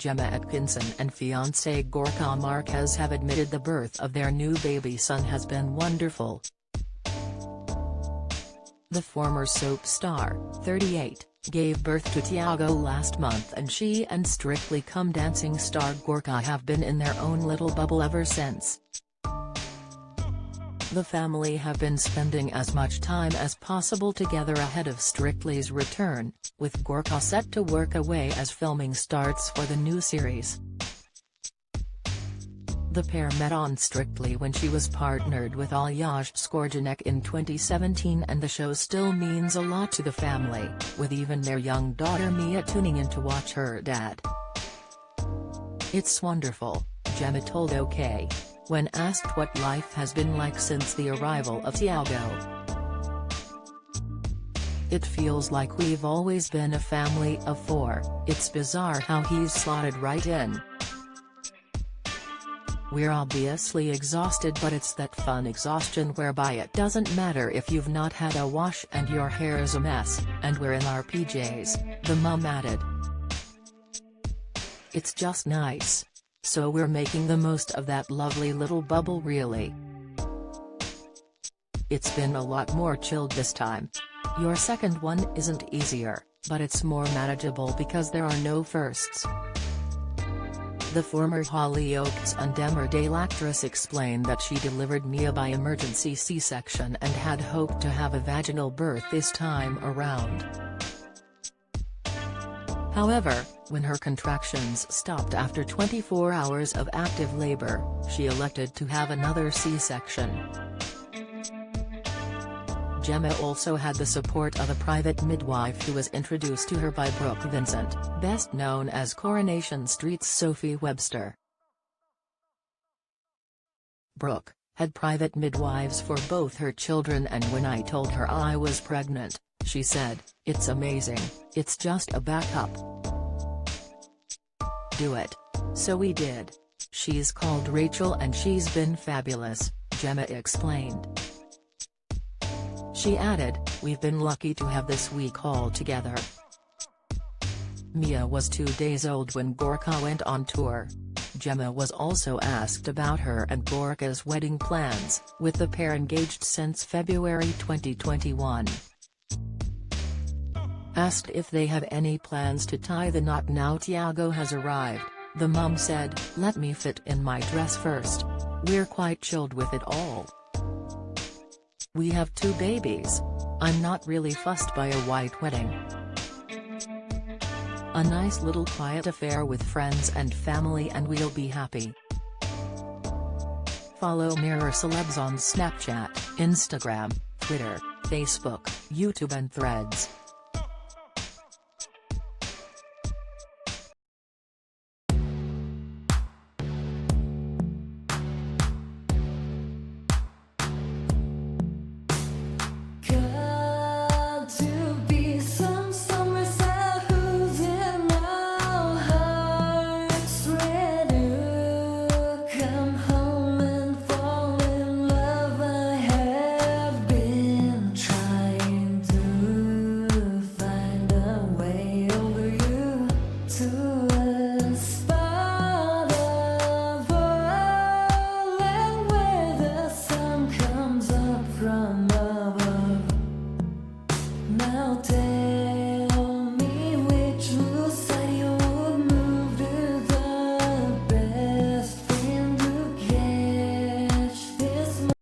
Gemma Atkinson and fiancé Gorka Marquez have admitted the birth of their new baby son has been wonderful. The former soap star, 38, gave birth to Tiago last month, and she and Strictly Come Dancing star Gorka have been in their own little bubble ever since. The family have been spending as much time as possible together ahead of Strictly's return, with Gorka set to work away as filming starts for the new series. The pair met on Strictly when she was partnered with Aljaž Skorjanek in 2017, and the show still means a lot to the family, with even their young daughter Mia tuning in to watch her dad. "It's wonderful," Gemma told OK, when asked what life has been like since the arrival of Tiago. "It feels like we've always been a family of four. It's bizarre how he's slotted right in. We're obviously exhausted, but it's that fun exhaustion whereby it doesn't matter if you've not had a wash and your hair is a mess, and we're in our PJs," the mum added. "It's just nice. So we're making the most of that lovely little bubble really. It's been a lot more chilled this time. Your second one isn't easier, but it's more manageable because there are no firsts." The former Hollyoaks and Emmerdale actress explained that she delivered Mia by emergency C-section and had hoped to have a vaginal birth this time around. However, when her contractions stopped after 24 hours of active labor, she elected to have another C-section. Gemma also had the support of a private midwife who was introduced to her by Brooke Vincent, best known as Coronation Street's Sophie Webster. Brooke had private midwives for both her children, and when I told her I was pregnant, she said, "It's amazing, it's just a backup. Do it." So we did. She's called Rachel and she's been fabulous, Gemma explained. She added, "We've been lucky to have this week all together." Mia was 2 days old when Gorka went on tour. Gemma was also asked about her and Gorka's wedding plans, with the pair engaged since February 2021. Asked if they have any plans to tie the knot now Tiago has arrived, the mum said, "Let me fit in my dress first. We're quite chilled with it all. We have 2 babies. I'm not really fussed by a white wedding. A nice little quiet affair with friends and family and we'll be happy." Follow Mirror Celebs on Snapchat, Instagram, Twitter, Facebook, YouTube and Threads. Now take